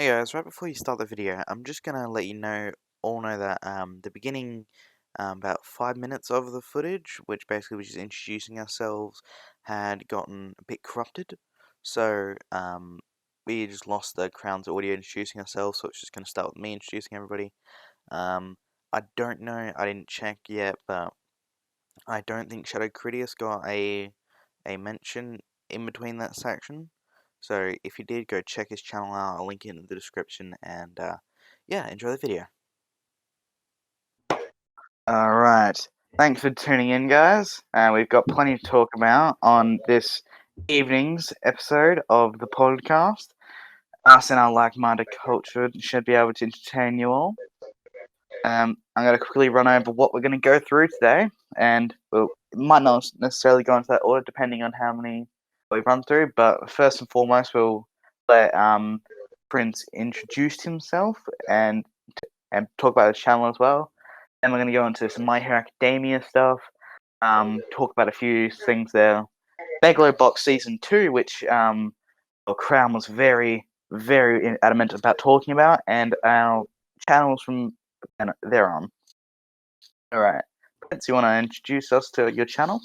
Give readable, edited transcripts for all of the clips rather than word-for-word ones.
Hey guys, right before you start the video, I'm just gonna let you all know that the beginning about 5 minutes of the footage, which basically was just introducing ourselves, had gotten a bit corrupted. So we just lost the Crown's audio introducing ourselves, so it's just gonna start with me introducing everybody. Um, I don't know, I didn't check yet, but I don't think Shadow Critias got a mention in between that section. So if you did, go check his channel out. I'll link it in the description. And yeah, enjoy the video. Alright, thanks for tuning in, guys. We've got plenty to talk about on this evening's episode of the podcast. Us and our like-minded culture should be able to entertain you all. I'm going to quickly run over what we're going to go through today, and it might not necessarily go into that order depending on how many we run through, but first and foremost, we'll let Prince introduce himself and talk about his channel as well. Then we're going to go into some My Hero Academia stuff, talk about a few things there. Megalobox Season 2, which Crown was very, very adamant about talking about, and our channels from there on. Alright. Prince, you want to introduce us to your channel?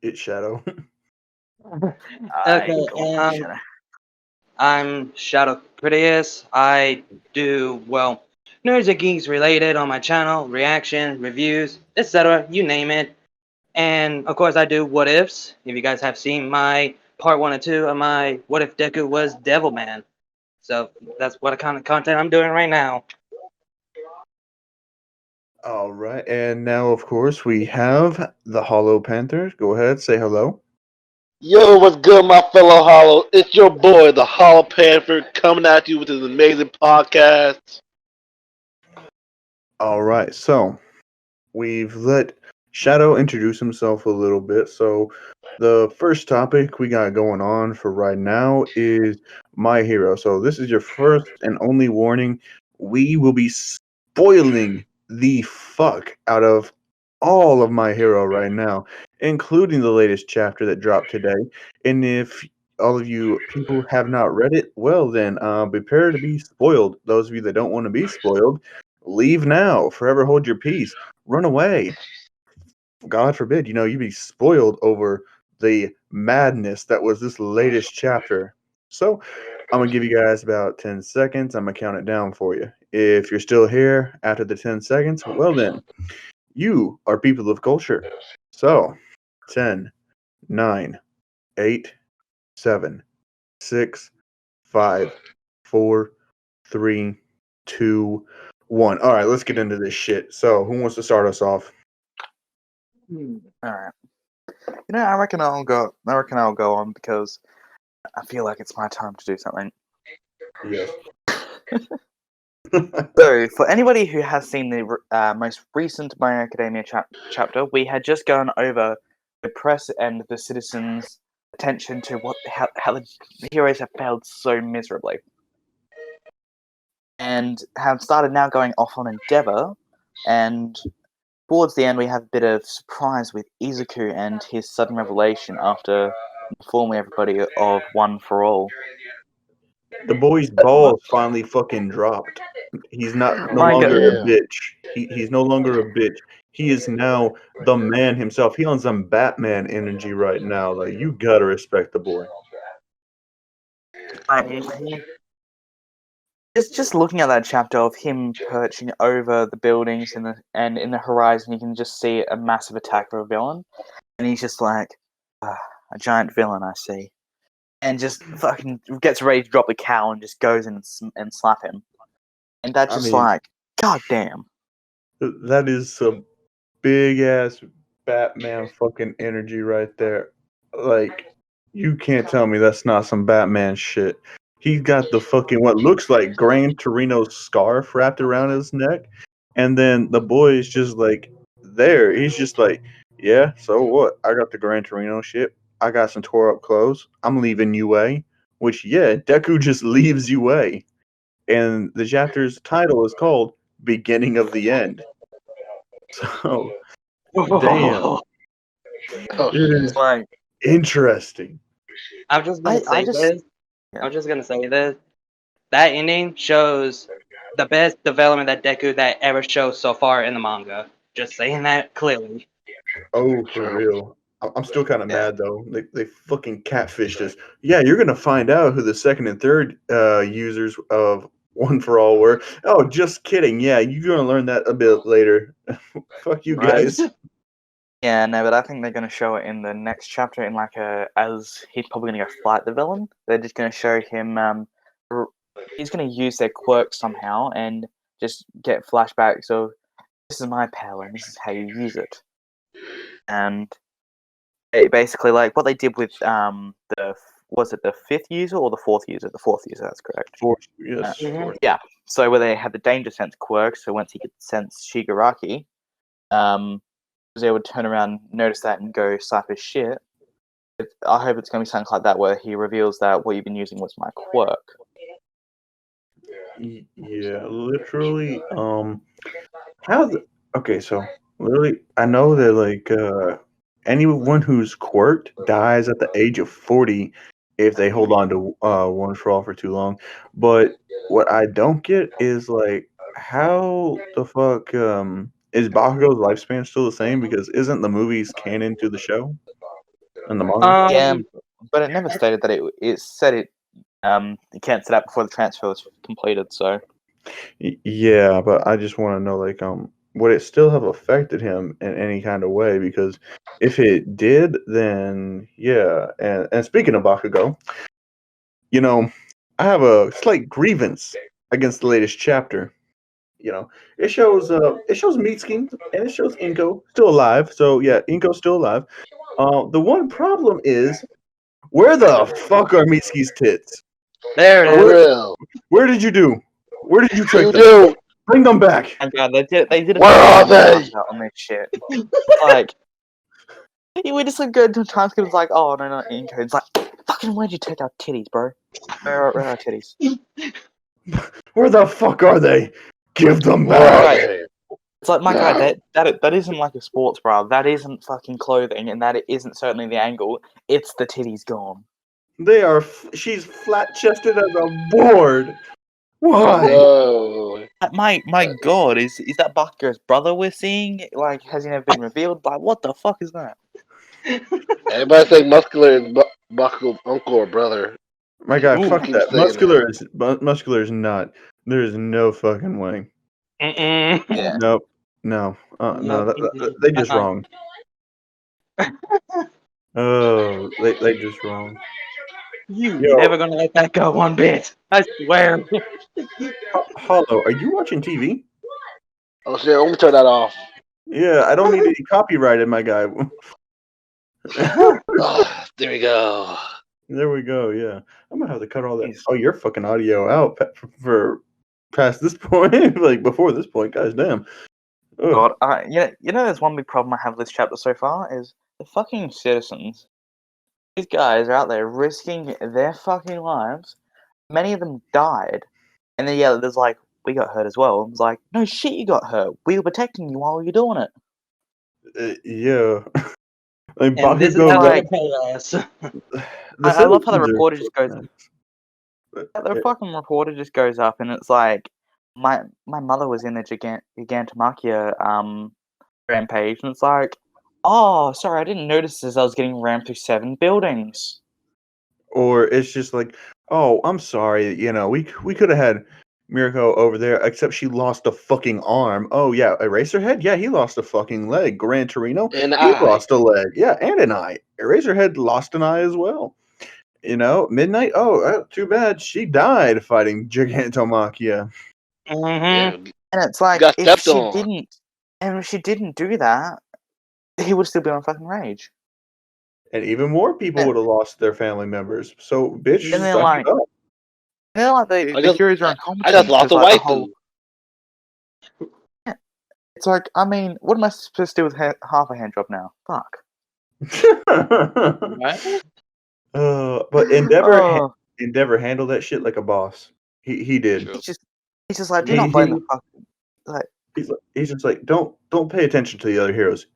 It's Shadow. Okay, I'm Shadow Critias. I do, well, Nerds and Geeks related on my channel, reaction, reviews, etc., you name it. And, of course, I do What Ifs. If you guys have seen my part 1 and 2 of my What If Deku Was Devilman. So, that's what kind of content I'm doing right now. All right, and now, of course, we have the Hollow Panthers. Go ahead, say hello. Yo, what's good, my fellow Hollow? It's your boy, the Hollow Panther, coming at you with this amazing podcast. All right, so we've let Shadow introduce himself a little bit. So the first topic we got going on for right now is My Hero. So this is your first and only warning. We will be spoiling the fuck out of all of My Hero right now, including the latest chapter that dropped today. And if all of you people have not read it, well then, prepare to be spoiled. Those of you that don't want to be spoiled, leave now. Forever hold your peace. Run away. God forbid, you be spoiled over the madness that was this latest chapter. So, I'm going to give you guys about 10 seconds. I'm going to count it down for you. If you're still here after the 10 seconds, well then, you are people of culture. So, 10, 9, 8, 7, 6, 5, 4, 3, 2, 1. All right, let's get into this shit. So, who wants to start us off? Alright. I reckon I'll go on because I feel like it's my time to do something. Yes. So, for anybody who has seen the most recent My Hero Academia chapter, we had just gone over the press and the citizens' attention to how the heroes have failed so miserably, and have started now going off on Endeavor. And towards the end, we have a bit of surprise with Izuku and his sudden revelation after informing everybody of One for All. The boy's balls finally fucking dropped. He's no longer a bitch. He's no longer a bitch. He is now the man himself. He on some Batman energy right now. Like, you gotta respect the boy. Just looking at that chapter of him perching over the buildings and in the horizon, you can just see a massive attack of a villain, and he's just like, a giant villain, I see, and just fucking gets ready to drop the cow and just goes in and slap him, and that's just like, god damn. That is some big ass Batman fucking energy right there. Like, you can't tell me that's not some Batman shit. He's got the fucking what looks like Gran Torino scarf wrapped around his neck, and then the boy is just like there. He's just like, yeah, so what? I got the Gran Torino shit. I got some tore up clothes. I'm leaving UA. Which, yeah, Deku just leaves UA. And the chapter's title is called Beginning of the End. So, damn. It is like interesting. I'm just gonna say this. I'm just gonna say this. That ending shows the best development that Deku that ever shows so far in the manga. Just saying that clearly. Oh, for True. real. I'm still kind of Yeah. mad though. They fucking catfished us. Yeah, you're gonna find out who the second and third users of One for All were. Oh, just kidding. Yeah, you're gonna learn that a bit later. Fuck you Right. guys. Yeah, no, but I think they're going to show it in the next chapter in like as he's probably going to go fight the villain. They're just going to show him. He's going to use their quirks somehow and just get flashbacks of this is my power and this is how you use it. And it basically like what they did with was it the fifth user or the fourth user? The fourth user, that's correct. Yes. Mhm. fourth. Yeah. So where they had the danger sense quirk, so once he could sense Shigaraki, was able to turn around, notice that, and go cypher shit. I hope it's going to be something like that where he reveals that what you've been using was my quirk. Yeah, literally. Okay, so literally, I know that like anyone who's quirked dies at the age of 40 if they hold on to One for All for too long. But what I don't get is like how the fuck is Bakugo's lifespan still the same? Because isn't the movies canon to the show and the manga? Yeah, Um, but it never stated that it said it. You can't set up before the transfer was completed. So Yeah, but I just want to know, like, would it still have affected him in any kind of way? Because if it did, then yeah. And speaking of Bakugo, you know, I have a slight grievance against the latest chapter. You know, it shows Mitsuki and it shows Inko still alive. So yeah, Inko's still alive. The one problem is, where the fuck are Mitsuki's tits? there it For is. real. Where did you do? Where did you You take them? do. Bring them back. and God, they did a Where are fantastic they? job on this shit. Like we just like go to transcript. It's like, oh no, Inco. It's like, fucking, where'd you take our titties, bro? Where are our titties? Where the fuck are they? Give them Where are back. they? It's like, my No. guy, that isn't like a sports bra. That isn't fucking clothing, and that isn't certainly the angle. It's the titties gone. They are. She's flat chested as a board. Why? No. My God, is that Bakugo's brother we're seeing? Like, has he never been revealed? Like, what the fuck is that? Everybody say Muscular is Bakugo's uncle or brother. My guy, Ooh, fuck keep that. saying Muscular is not. There is no fucking way. Mm-mm. Yeah. Nope. No. No. Nope. They just Uh-uh. wrong. Oh, they just wrong. You Yo, never gonna let that go one bit. I swear. Hollow, are you watching TV? Oh shit, let me turn that off. Yeah, I don't need any copyrighted, my guy. Oh, there we go. There we go. Yeah, I'm gonna have to cut all that. Jeez. Oh, your fucking audio out for past this point, like before this point. Guys, damn. Ugh. God, you know, there's one big problem I have with this chapter so far is the fucking citizens. These guys are out there risking their fucking lives. Many of them died, and then yeah, there's like, we got hurt as well. It's like, no shit, you got hurt. We were protecting you while you're doing it. Yeah. Like And this is Bakugo, how like- they pay us. I love how the citizens are reporter just goes. nice. The fucking reporter just goes up, and it's like, my mother was in the Gigantomachia rampage, and it's like, oh, sorry, I didn't notice as I was getting rammed through 7 buildings. Or it's just like, oh, I'm sorry, we could have had Mirko over there, except she lost a fucking arm. Oh yeah, Eraserhead, yeah, he lost a fucking leg. Gran Torino, And he I. lost a leg. Yeah, and an eye. Eraserhead lost an eye as well. Midnight. Oh, too bad she died fighting Gigantomachia. Mm-hmm. Yeah, And it's like, got if stepped she on. didn't do that, he would still be on fucking rage. And even more people Yeah. would have lost their family members. So, bitch, And then, suck like, it up. And then, like, the just- heroes are I incompetent. just lost a 'cause, like, the waifu. whole- It's like, I mean, what am I supposed to do with half a hand job now? Fuck. Right? But Endeavor Oh, Endeavor handled that shit like a boss. He did. True. he's just like, do He- not blame he- the fuck. Like, He's just like, don't pay attention to the other heroes.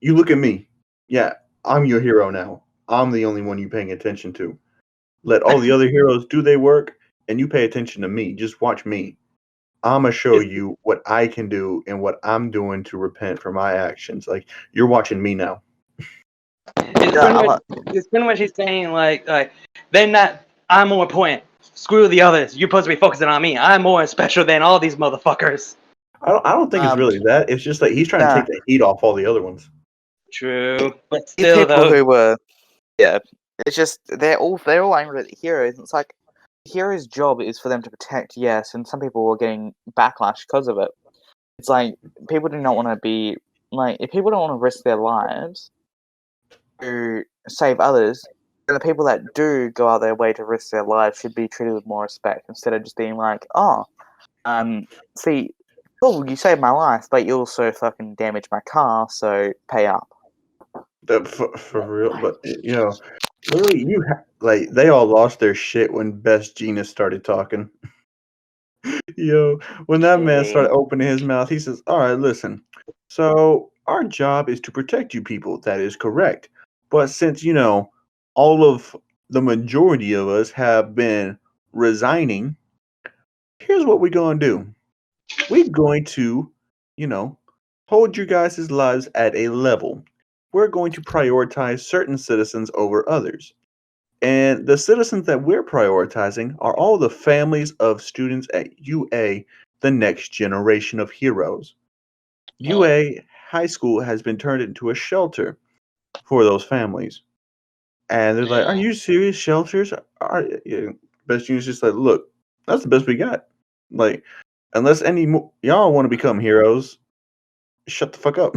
You look at me. Yeah, I'm your hero now. I'm the only one you paying attention to. Let all the other heroes do their work, and you pay attention to me. Just watch me. I'ma show It's, you what I can do and what I'm doing to repent for my actions. Like you're watching me now. it's Yeah, pretty I'm much a, it's pretty much he's saying like they're not. I'm more important. Screw the others. You're supposed to be focusing on me. I'm more special than all these motherfuckers. I don't think it's um, really that. It's just like he's trying to nah, take the heat off all the other ones. True, but these still people though. who were, yeah, it's just they're all angry at the heroes. It's like the hero's job is for them to protect, yes, and some people were getting backlash because of it. It's like people do not want to be like if people don't want to risk their lives to save others, then the people that do go out their way to risk their lives should be treated with more respect instead of just being like, oh, see, cool, you saved my life, but you also fucking damaged my car, so pay up. That for real, but literally, like they all lost their shit when Best Genius started talking. Yo, when that man started opening his mouth, he says, "All right, listen. So our job is to protect you people. That is correct. But since all of the majority of us have been resigning, here's what we're gonna do. We're going to, you know, hold you guys' lives at a level. We're going to prioritize certain citizens over others. And the citizens that we're prioritizing are all the families of students at UA, the next generation of heroes. UA High School has been turned into a shelter for those families. And they're like, "Are you serious? Shelters? Best Unit's just like, look, that's the best we got. Like, unless y'all want to become heroes, shut the fuck up."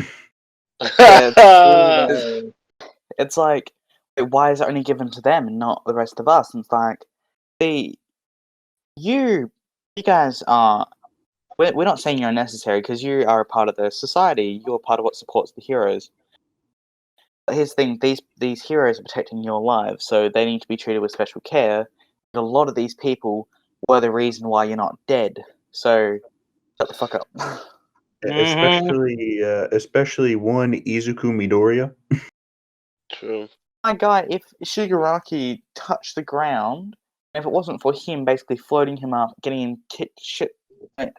Yeah, True, it's, though. it's like, why is it only given to them and not the rest of us? And it's like, see, you guys are. We're not saying you're necessary because you are a part of the society. You're part of what supports the heroes. But here's the thing: these heroes are protecting your lives, so they need to be treated with special care. And a lot of these people were the reason why you're not dead. So shut the fuck up. Mhm. Especially one Izuku Midoriya. True. My guy, if Shigaraki touched the ground, if it wasn't for him basically floating him up, getting him shit, like,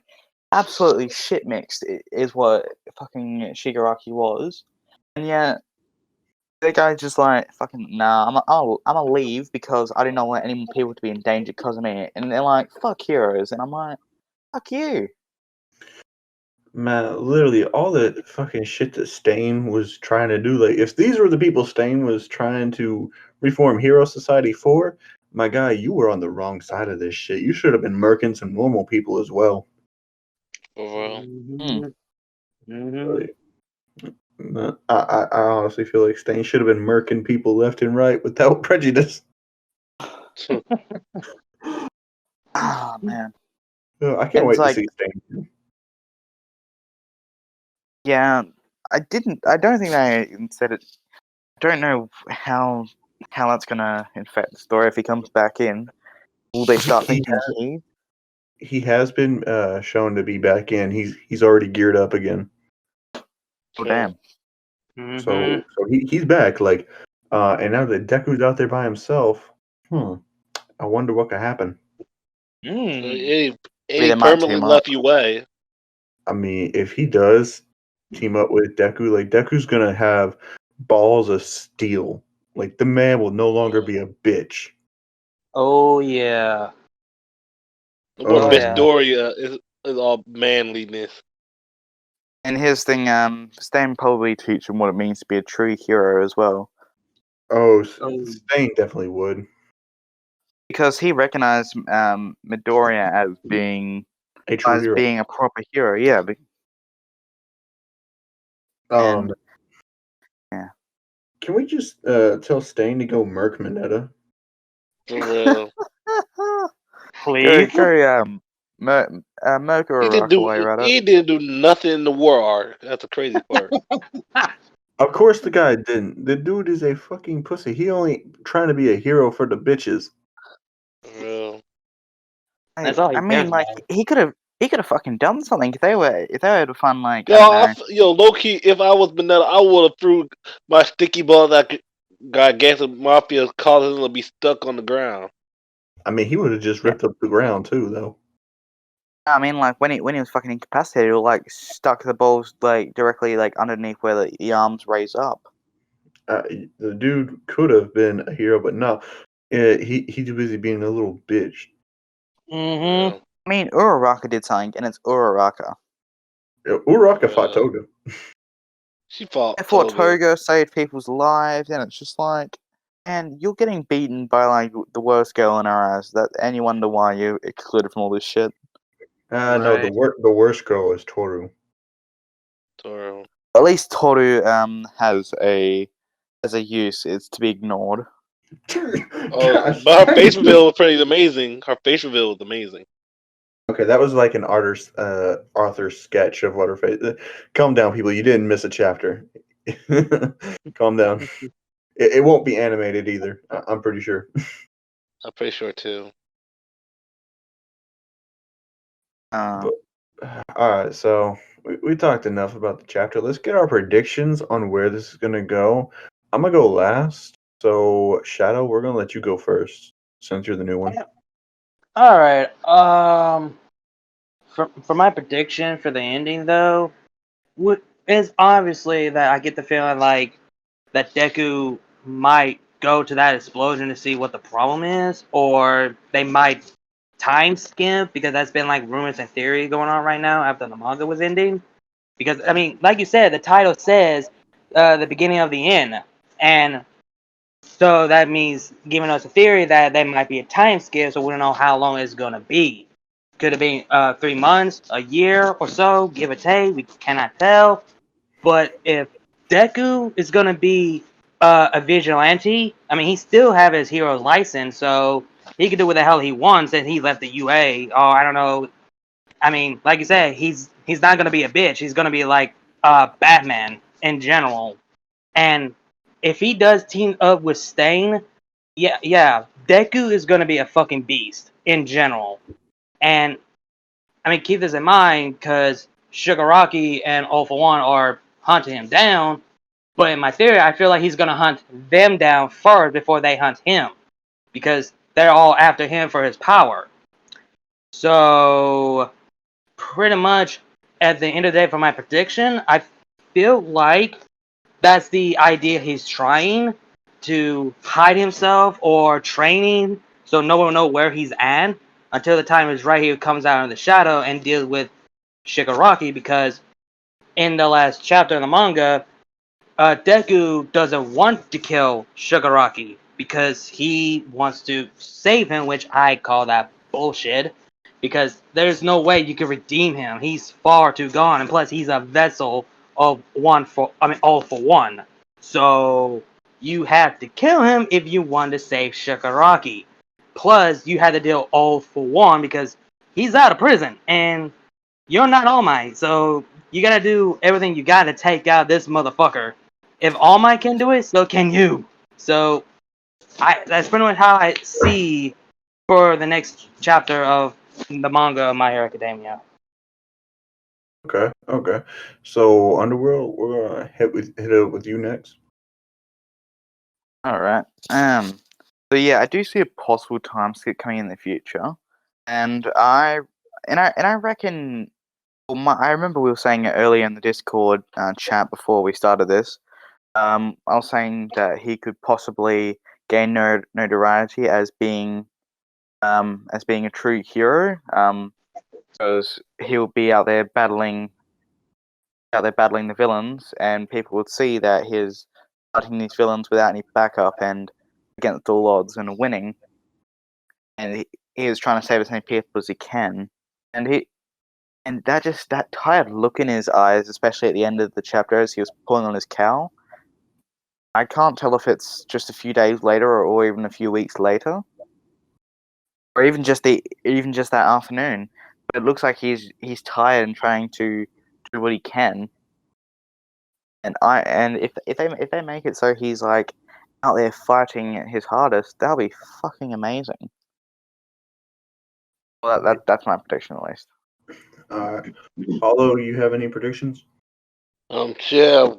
absolutely shit mixed is what fucking Shigaraki was. And yet, the guy just like, fucking, nah, I'm gonna leave because I do not want any more people to be in danger because of me. And they're like, fuck heroes. And I'm like, fuck you. Man, literally all the fucking shit that Stain was trying to do. Like, if these were the people Stain was trying to reform Hero Society for, my guy, you were on the wrong side of this shit. You should have been murking some normal people as well. For real. Mhm. Mhm. Like, I honestly feel like Stain should have been murking people left and right without prejudice. Ah, man. I can't It's wait to like, see Stain. yeah, I don't think they said it. I don't know how that's gonna affect the story if he comes back in. Will they start He thinking he has been shown to be back in. He's already geared up again. oh True. damn. Mhm. So he's back. Like, and now that Deku's out there by himself, I wonder what could happen. Mm. He they might permanently team left up. you way. I mean, if he does team up with Deku, like Deku's gonna have balls of steel. Like the man will no longer be a bitch. Oh yeah. Of course, Oh yeah. Midoriya is all manliness. And here's the thing, Stan probably teach him what it means to be a true hero as well. Oh, Oh. Stain definitely would. Because he recognized Midoriya as being A true hero. a proper hero, yeah. And yeah. Can we just tell Stain to go murk Mineta? For real. Please. Merc He or didn't do Rockaway, rather. he didn't do nothing in the war arc. That's the crazy part. Of course the guy didn't. The dude is a fucking pussy. He only trying to be a hero for the bitches. For real. That's all he I mean, cares like about. he could have fucking done something if they were to find like Yo, I don't know. low key, if I was Mineta, I would have threw my sticky ball Gargantua Mafia causing him to be stuck on the ground. I mean, he would have just ripped up the ground too, though. I mean, like when he was fucking incapacitated, or like stuck the balls like directly like underneath where the arms raise up. The dude could have been a hero, but no. He's too busy being a little bitch. Mm-hmm. I mean, Uraraka did something, and it's Uraraka. Uraraka fought Toga. She fought Therefore, Toga. Toga saved people's lives, and it's just like, and you're getting beaten by like the worst girl in our eyes. And you wonder why you're excluded from all this shit. No, the worst girl is Toru. Toru. At least Toru has a use. It's to be ignored. Oh, but her face reveal was pretty amazing. Her face reveal was amazing. Okay, that was like an author's sketch of what her face. Calm down, people. You didn't miss a chapter. Calm down. It won't be animated either. I'm pretty sure. I'm pretty sure too. All right, so we talked enough about the chapter. Let's get our predictions on where this is gonna go. I'm gonna go last. So Shadow, we're gonna let you go first since you're the new one. All right. For my prediction for the ending though, is obviously that I get the feeling like that Deku might go to that explosion to see what the problem is, or they might time skip because that's been like rumors and theory going on right now after the manga was ending. Because I mean, like you said, the title says the beginning of the end, and so that means giving us a theory that there might be a time skip, so we don't know how long it's gonna be. Could have been 3 months, a year or so, give or take. We cannot tell. But if Deku is gonna be a vigilante, I mean, he still have his hero's license, so he can do what the hell he wants. And he left the UA. Oh, I don't know. I mean, like you said, he's not gonna be a bitch. He's gonna be like Batman in general. And if he does team up with Stain, yeah, Deku is gonna be a fucking beast in general. And I mean, keep this in mind because Shigaraki and All For One are hunting him down. But in my theory, I feel like he's gonna hunt them down first before they hunt him, because they're all after him for his power. So pretty much at the end of the day, for my prediction, I feel like that's the idea he's trying to hide himself or training so no one will know where he's at until the time is right. He comes out of the shadow and deals with Shigaraki, because in the last chapter of the manga, Deku doesn't want to kill Shigaraki because he wants to save him, which I call that bullshit. Because there's no way you can redeem him. He's far too gone, and plus he's a vessel of All For One. So you have to kill him if you want to save Shigaraki. Plus you had to deal All For One because he's out of prison, and you're not All Might. So you gotta do everything you got to take out this motherfucker. If All Might can do it, so can you. So that's pretty much how I see for the next chapter of the manga of My Hero Academia. Okay. So Underworld, we're gonna hit it with you next. All right. So yeah, I do see a possible time skip coming in the future, and I reckon. Well, I remember we were saying it earlier in the Discord chat before we started this. I was saying that he could possibly gain notoriety as being a true hero. Because he'll be out there battling the villains, and people would see that he's fighting these villains without any backup and against all odds and winning. And he was trying to save as many people as he can, and that tired look in his eyes, especially at the end of the chapter as he was pulling on his cowl. I can't tell if it's just a few days later or even a few weeks later, or even just that afternoon. But it looks like he's tired and trying to do what he can. And if they make it so he's like out there fighting at his hardest, that'll be fucking amazing. Well, that's my prediction at least. Paulo, do you have any predictions? Yeah.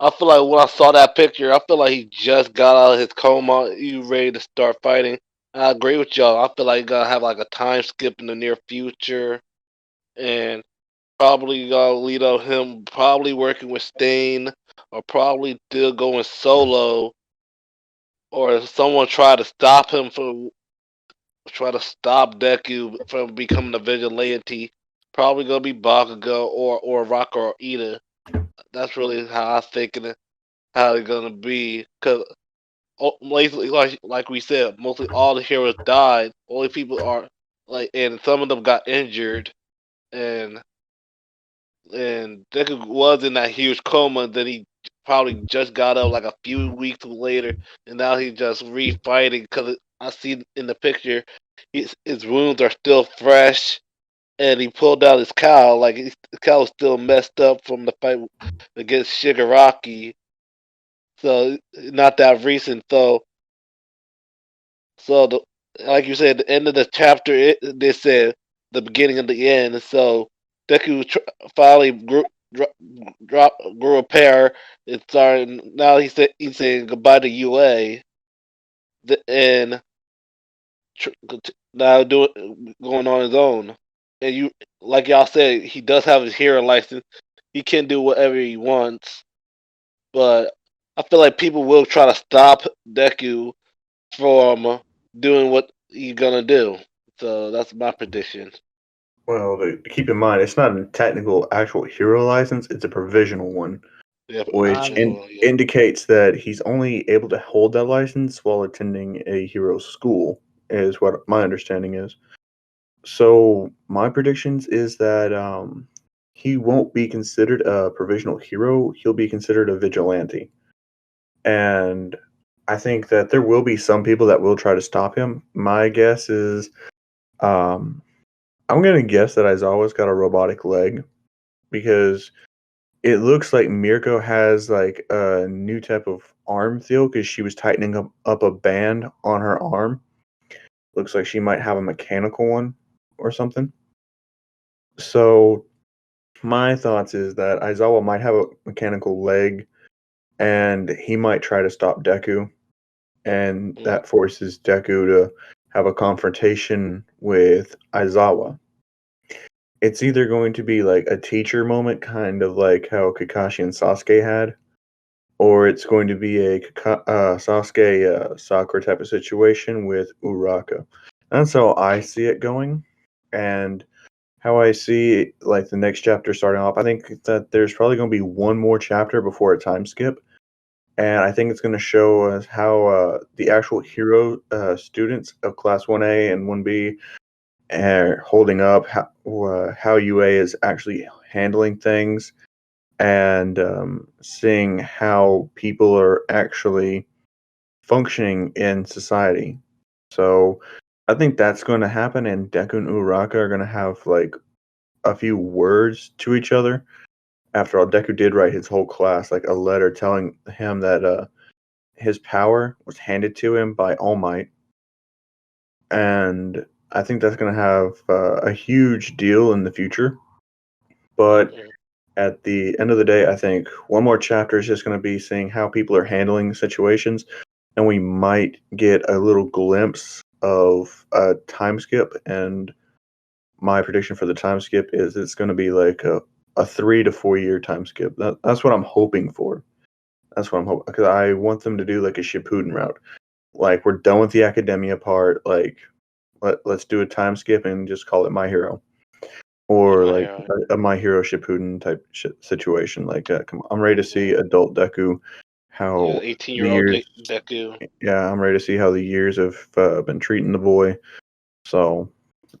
I feel like when I saw that picture, I feel like he just got out of his coma. He ready to start fighting. I agree with y'all. I feel like he's gonna have like a time skip in the near future, and probably gonna lead up him probably working with Stain, or probably still going solo, or if someone try to stop him from try to stop Deku from becoming a vigilante. Probably gonna be Bakugo or Rock or Ida. That's really how I think it, how it's gonna be. Cause lately, like we said, mostly all the heroes died. Only people are and some of them got injured, and Deku was in that huge coma. Then he probably just got up like a few weeks later, and now he's just refighting. Cause I see in the picture, his wounds are still fresh, and he pulled out his cowl. Like his cowl was still messed up from the fight against Shigaraki. So not that recent. So like you said, the end of the chapter, they said the beginning of the end. So Deku finally grew a pair. It's starting now. He's saying goodbye to UA, and now going on his own. And you, like y'all said, he does have his hero license. He can do whatever he wants, but I feel like people will try to stop Deku from doing what he's gonna do. So that's my prediction. Well, to keep in mind, it's not a technical actual hero license; it's a provisional one, Yeah, which yeah. indicates that he's only able to hold that license while attending a hero school, is what my understanding is. So my predictions is that he won't be considered a provisional hero. He'll be considered a vigilante, and I think that there will be some people that will try to stop him. My guess is, um, I'm gonna guess that Aizawa's got a robotic leg because it looks like Mirko has like a new type of arm feel because she was tightening up a band on her arm. Looks like she might have a mechanical one or something. So my thoughts is that Aizawa might have a mechanical leg and he might try to stop Deku, and that forces Deku to have a confrontation with Aizawa. It's either going to be like a teacher moment, kind of like how Kakashi and Sasuke had, or it's going to be a Sasuke Sakura type of situation with Uraka. That's how I see it going, and how I see like the next chapter starting off. I think that there's probably going to be one more chapter before a time skip, and I think it's going to show us how the actual hero students of Class 1A and 1B are holding up, how UA is actually handling things, and seeing how people are actually functioning in society. So I think that's going to happen, and Deku and Uraka are going to have like a few words to each other. After all, Deku did write his whole class like a letter telling him that his power was handed to him by All Might, and I think that's going to have a huge deal in the future. But at the end of the day, I think one more chapter is just going to be seeing how people are handling situations, and we might get a little glimpse of a time skip. And my prediction for the time skip is it's going to be like a 3 to 4 year time skip. That's what I'm hoping for. That's what I'm hoping, because I want them to do like a Shippuden route. Like we're done with the academia part. Like let's do a time skip and just call it My Hero, or My like Hero. a My Hero Shippuden type situation. Like come on, I'm ready to see adult Deku. How Yeah, the 18-year-old years? Deku. Yeah, I'm ready to see how the years have been treating the boy. So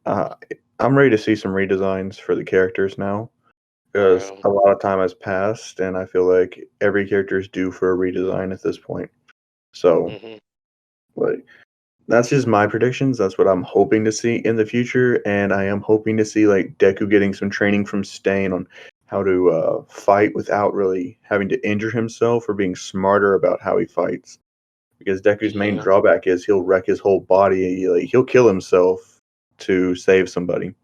uh, I'm ready to see some redesigns for the characters now, because a lot of time has passed, and I feel like every character is due for a redesign at this point. So, like, that's just my predictions. That's what I'm hoping to see in the future, and I am hoping to see like Deku getting some training from Stain on how to fight without really having to injure himself, or being smarter about how he fights. Because Deku's main Yeah. drawback is he'll wreck his whole body. Like he'll kill himself to save somebody.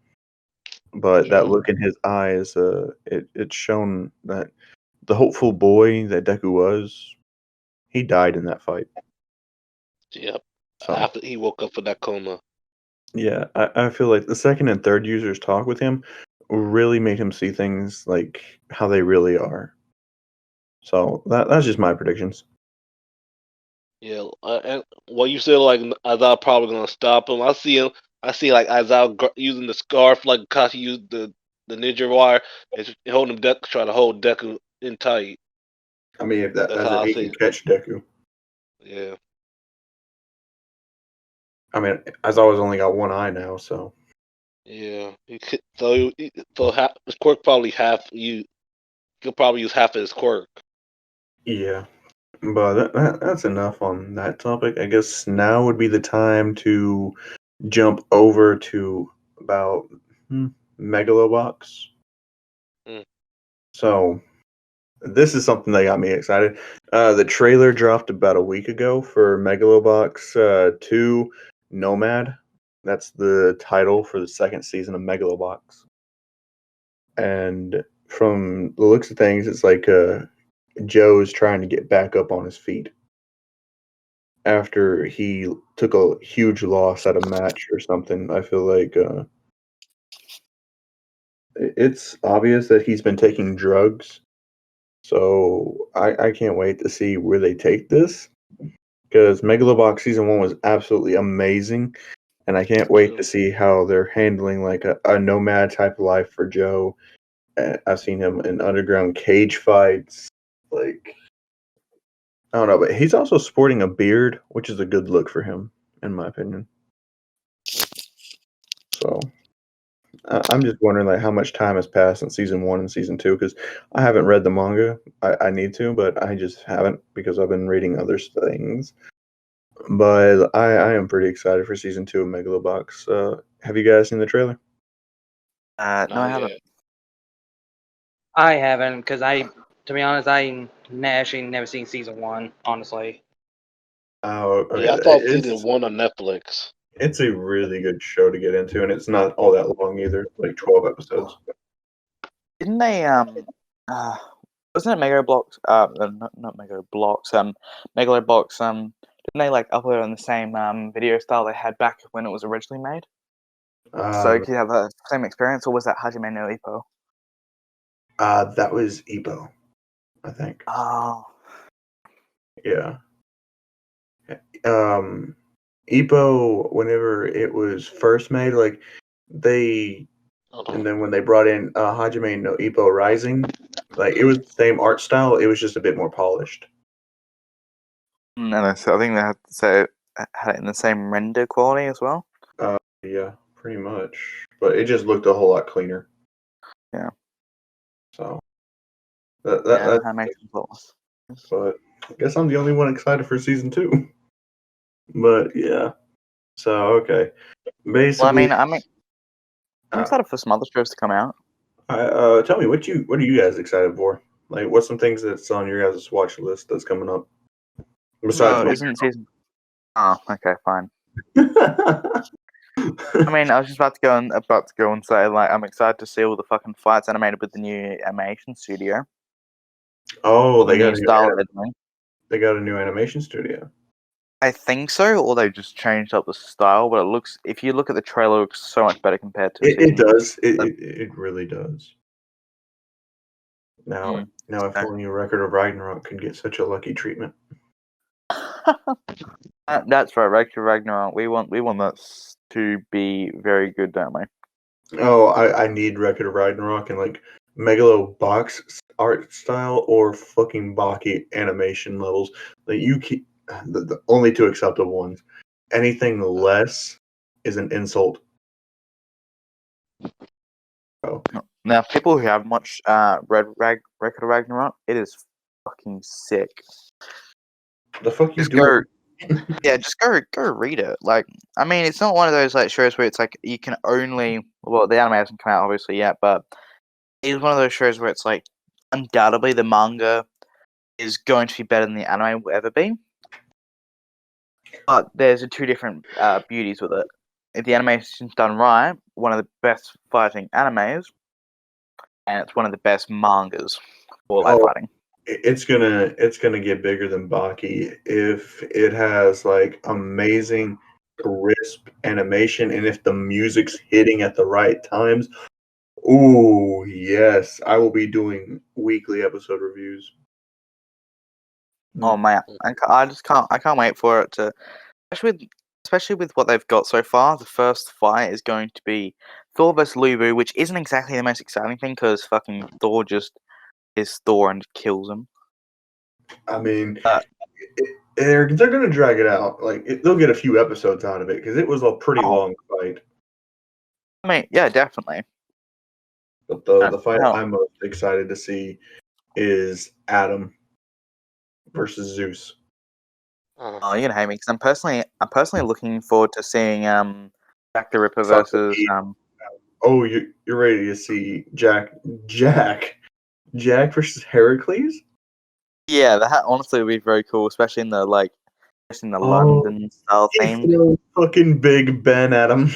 But that Yeah. look in his eyes, it's shown that the hopeful boy that Deku was, he died in that fight. Yep. So After he woke up from that coma. yeah, I feel like the second and third users talk with him really made him see things like how they really are. So that's just my predictions. Yeah, and what you said, like Azal probably gonna stop him. I see him. I see like Azal using the scarf, like Kashi used the ninja wire, and holding him, trying to hold Deku in tight. I mean, if That's that's how if I he see can it. catch Deku. Yeah, I mean, Aizawa's only got one eye now, so yeah. His quirk probably he'll probably use half of his quirk. yeah. But that's enough on that topic. I guess now would be the time to jump over to about Megalobox. Mm. So this is something that got me excited. The trailer dropped about a week ago for Megalobox 2 Nomad. That's the title for the second season of Megalobox. And from the looks of things, it's like Joe's trying to get back up on his feet after he took a huge loss at a match or something. I feel like it's obvious that he's been taking drugs. So I can't wait to see where they take this, because Megalobox season 1 was absolutely amazing, and I can't wait to see how they're handling like a nomad type of life for Joe. I've seen him in underground cage fights. Like, I don't know, but he's also sporting a beard, which is a good look for him, in my opinion. So I'm just wondering like how much time has passed in season 1 and season 2, because I haven't read the manga. I need to, but I just haven't because I've been reading other things. But I am pretty excited for season 2 of Megalobox. Have you guys seen the trailer? No, I Not haven't. yet. I haven't, because to be honest, actually never seen season 1, honestly. Oh, Yeah, I okay. saw season 1 on Netflix. It's a really good show to get into, and it's not all that long either. Like 12 episodes. Didn't they uh wasn't it Megalobox not Megalobox Megalobox didn't they like upload on the same video style they had back when it was originally made? So Um, could you have the same experience, or was that Hajime no Ippo? that was Ippo, I think. Oh, Yeah. Ippo, whenever it was first made, like they, and then when they brought in Hajime no Ippo Rising, like it was the same art style. It was just a bit more polished. no, so I think they had it in the same render quality as well. Yeah, pretty much. But it just looked a whole lot cleaner. Yeah. So Yeah, that makes sense. but I guess I'm the only one excited for season 2. But yeah. So okay. Basically, Well, I mean, I'm excited for some other shows to come out. tell me what are you guys excited for? Like, what's some things that's on your guys' watch list that's coming up? Besides, No, isn't season? Oh, okay, fine. my I mean, I was just about to go and say like I'm excited to see all the fucking fights animated with the new animation studio. oh, The new style they're doing. they got a new animation studio. I think so, or they just changed up the style. But if you look at the trailer, it looks so much better compared to It season. does. It really does. Now, So- if only a Record of Ragnarok could get such a lucky treatment. That's right, Ragnarok. We want that to be very good, don't we? Oh, I need Record of Ragnarok and like Megalobox art style or fucking Baki animation levels. Like you keep the only two acceptable ones. Anything less is an insult. Oh, Now, people who haven't watched Record of Ragnarok, it is fucking sick. the fuck you Just go, doing? yeah, just go read it. Like, I mean, it's not one of those like shows where it's like you can only. Well, the anime hasn't come out obviously yet, but it's one of those shows where it's like undoubtedly the manga is going to be better than the anime will ever be. But there's two different beauties with it. If the animation's done right, one of the best fighting animes, and it's one of the best mangas for live Oh, fighting. it's gonna get bigger than Baki if it has like amazing crisp animation and if the music's hitting at the right times. Ooh, yes, I will be doing weekly episode reviews. Oh man, I can't wait for it to, especially with what they've got so far. The first fight is going to be Thor vs Lubu, which isn't exactly the most exciting thing because fucking Thor just is Thor and kills him. I mean, Uh, they're gonna drag it out. Like they'll get a few episodes out of it because it was a pretty Oh. long fight. I mean, yeah, definitely. But Uh, the fight no. I'm most excited to see is Adam versus Zeus. Oh, you're gonna hate me because I'm personally looking forward to seeing Jack the Ripper Fuck versus me. Oh, you're ready to see Jack versus Heracles? yeah, that honestly would be very cool, especially in the Oh, London style He theme. throws fucking Big Ben at him.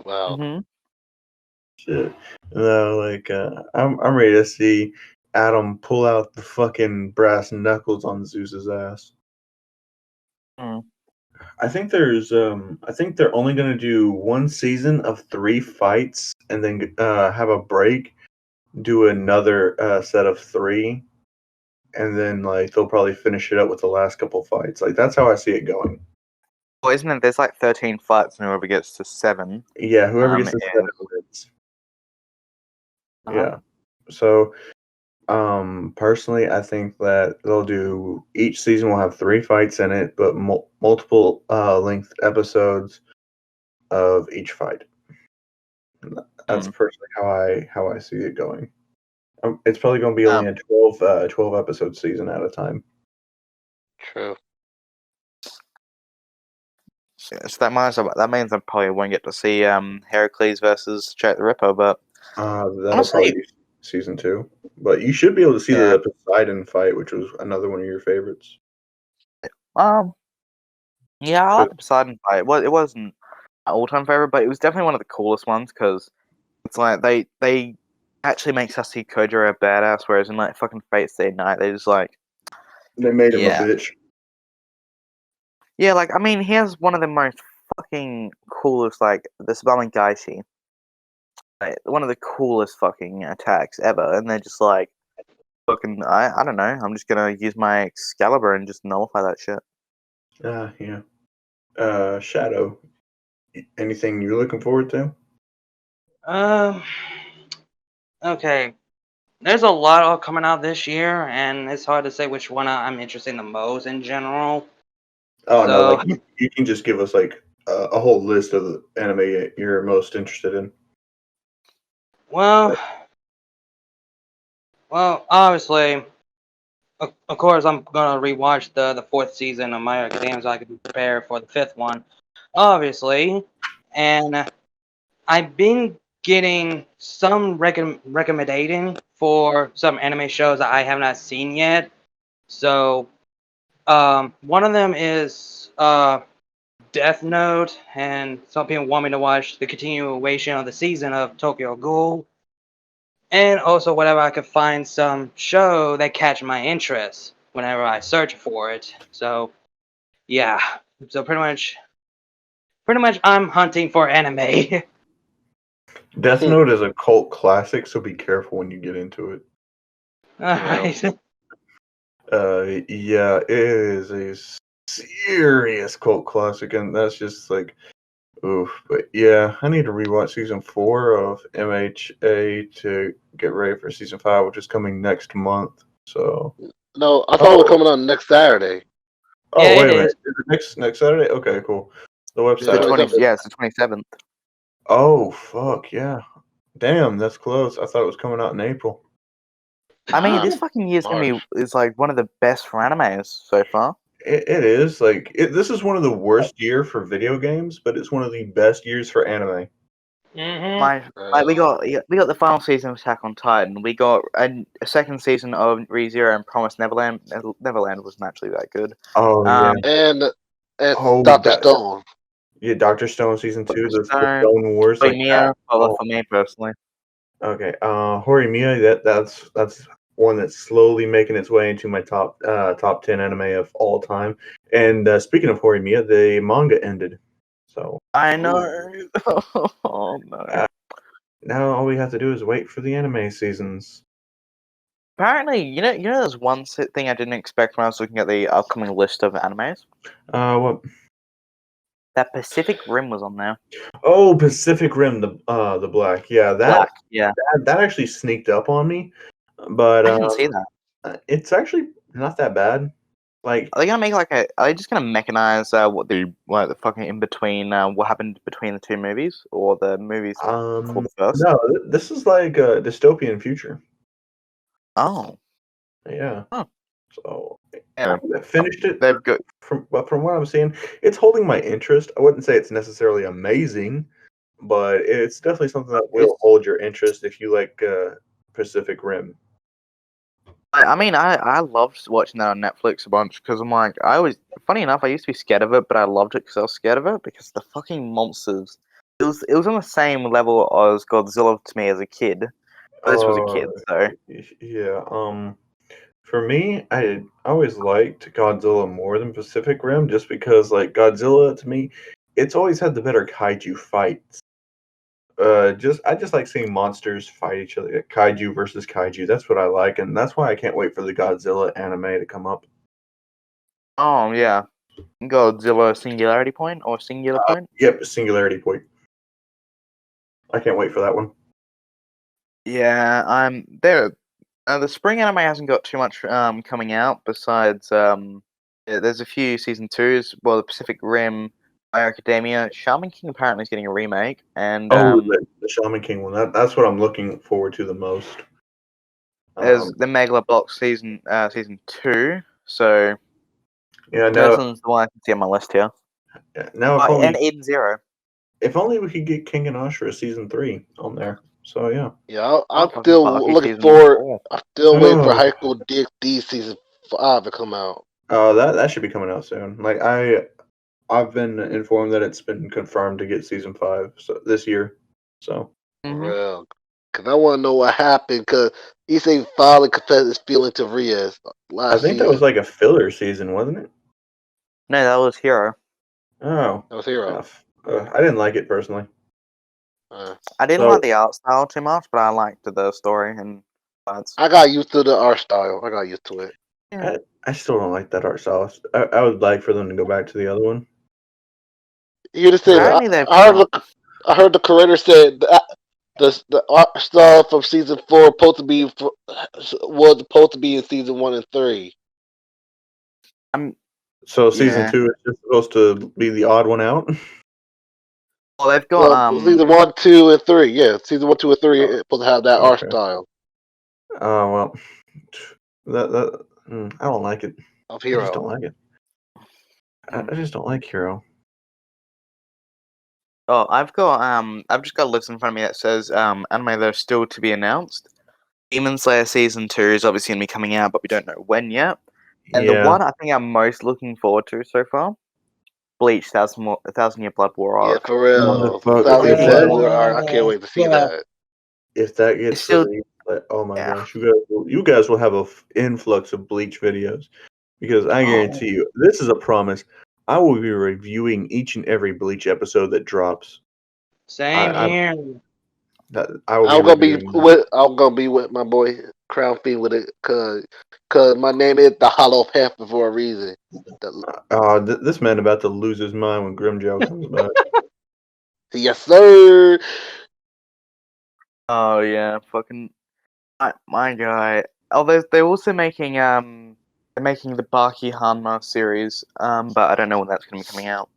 Wow. Hmm. Shit. No, like I'm ready to see Adam pull out the fucking brass knuckles on Zeus's ass. Mm. I think they're only gonna do one season of 3 fights and then have a break, do another set of 3, and then like they'll probably finish it up with the last couple fights. Like that's how I see it going. Well, isn't it? There's like 13 fights, and whoever gets to 7. Yeah, whoever gets to is- 7 wins. Uh-huh. Yeah. So personally, I think that they'll do each season will have 3 fights in it, but multiple length episodes of each fight. That's personally how I see it going. It's probably going to be only a 12 episode season at a time. True. So that means I probably won't get to see Heracles versus Jack the Ripper, but That'll honestly, probably be season 2, but you should be able to see Yeah. the Poseidon fight, which was another one of your favorites. yeah, I like the Poseidon fight. Well, it wasn't my all-time favorite, but it was definitely one of the coolest ones because it's like they actually make Sasuke Kojiro a badass, whereas in like fucking Fate Stay Night, they just like They made him Yeah. a bitch. yeah, like I mean, he has one of the most fucking coolest like the Tsubame Gaishi, like, one of the coolest fucking attacks ever, and they're just like fucking I don't know, I'm just gonna use my Excalibur and just nullify that shit. Yeah. Shadow. Anything you're looking forward to? Okay. There's a lot all coming out this year, and it's hard to say which one I'm interested in the most in general. Oh no, So- like you can just give us like a whole list of the anime you're most interested in. Well, obviously, of course, I'm gonna rewatch the 4th season of My Hero Academia so I can be prepared for the 5th one, obviously. And I've been getting some recommendation for some anime shows that I have not seen yet. So, one of them is Death Note, and some people want me to watch the continuation of the season of Tokyo Ghoul. And also whenever I could find some show that catch my interest whenever I search for it. So yeah. So pretty much I'm hunting for anime. Death Note is a cult classic, so be careful when you get into it. Alright. Yeah, it is a serious cult classic, and that's just like, oof. But yeah, I need to rewatch season 4 of MHA to get ready for season 5, which is coming next month. So, No, I thought it was coming on next Saturday. oh Yeah, wait it a minute, is. is it next Saturday? Okay, cool. The It's the website. 27th. Yeah, it's the 27th. Oh fuck yeah! Damn, that's close. I thought it was coming out in April. I mean, this fucking year's gonna be March. is like one of the best for animes so far. It is like this is one of the worst year for video games, but it's one of the best years for anime. Like we got the final season of Attack on Titan. We got a second season of ReZero and Promised Neverland. Neverland wasn't actually that good. Oh yeah, And Oh, Dr. that- Stone. yeah. Doctor Stone season 2, the Stone, Stone Wars. Like Mia, that. for me personally. Okay, Horimiya. That's one that's slowly making its way into my top 10 anime of all time. And speaking of Horimiya, the manga ended. So I know. Oh no. Uh, now all we have to do is wait for the anime seasons. Apparently, there's one thing I didn't expect when I was looking at the upcoming list of animes. What? That Pacific Rim was on there. Oh, Pacific Rim, the black. Yeah, Black, yeah. that actually sneaked up on me, but I didn't see that. it's actually not that bad. Like, Are they gonna make are they just gonna mechanize what the fucking in between what happened between the two movies or the movies for the first? no, this is like a dystopian future. Oh, Yeah. Huh. So yeah. I finished it. They've got From what I'm seeing, it's holding my interest. I wouldn't say it's necessarily amazing, but it's definitely something that will hold your interest if you like Pacific Rim. I mean, I loved watching that on Netflix a bunch because I'm like, funny enough, I used to be scared of it, but I loved it because I was scared of it because the fucking monsters. It was on the same level as Godzilla to me as a kid. This was a kid, so Yeah. For me, I always liked Godzilla more than Pacific Rim, just because like Godzilla to me, it's always had the better kaiju fights. I just like seeing monsters fight each other, like kaiju versus kaiju. That's what I like, and that's why I can't wait for the Godzilla anime to come up. oh yeah, Godzilla Singularity Point or Singular Point. Yep, Singularity Point. I can't wait for that one. Yeah, I'm there. The spring anime hasn't got too much coming out besides there's a few season 2s. Well, the Pacific Rim, My Hero Academia, Shaman King apparently is getting a remake, and The Shaman King one. That's what I'm looking forward to the most. there's the Megalobox season 2. So Yeah, this no. one's the one I can see on my list here. Now, And Eden Zero. if only we could get King and Ashura season 3 on there. So yeah. Yeah, I'm Fucking still Baki looking season forward. 4. I'm still waiting for Oh. High School DxD season 5 to come out. That should be coming out soon. Like I've been informed that it's been confirmed to get season 5 this year. So Mhm. Real. Because I want to know what happened. Because he said finally confessed his feeling to Riaz last I think that season. was like a filler season, wasn't it? No, that was Hero. Oh, That was Hero. I didn't like it personally. I didn't So- like the art style too much, but I liked the story and that's. I got used to the art style. I got used to it. I still don't like that art style. I would like for them to go back to the other one. You just said Apparently they've I heard the creator said that the art style from season 4 was supposed to be in season 1 and 3. So season Yeah. 2 is just supposed to be the odd one out. Well, they've got season 1, 2, and 3. Yeah, season 1, 2, and 3 is supposed to have that art Okay. style Oh well, I don't like it. of I just don't Hero. like it. I just don't like Hero. Oh, I've just got a list in front of me that says anime that are still to be announced. Demon Slayer season 2 is obviously gonna be coming out, but we don't know when yet. And the one I think I'm most looking forward to so far, Bleach, Thousand Year Blood War Yeah, arc. for real. Motherfucker, if Blood War arc, I can't wait to see that. If that gets still- released, oh my yeah. gosh, you guys will have a influx of Bleach videos, because I guarantee you, this is a promise. I will be reviewing each and every Bleach episode that drops. Same here. I'm gonna be with my boy Crown Fiend with it, cause my name is the Hollow Panther for a reason. This man about to lose his mind when Grimjow comes back. Yes, sir. Oh yeah, fucking my guy. Oh, they're also making they're making the Baki Hanma series, but I don't know when that's gonna be coming out.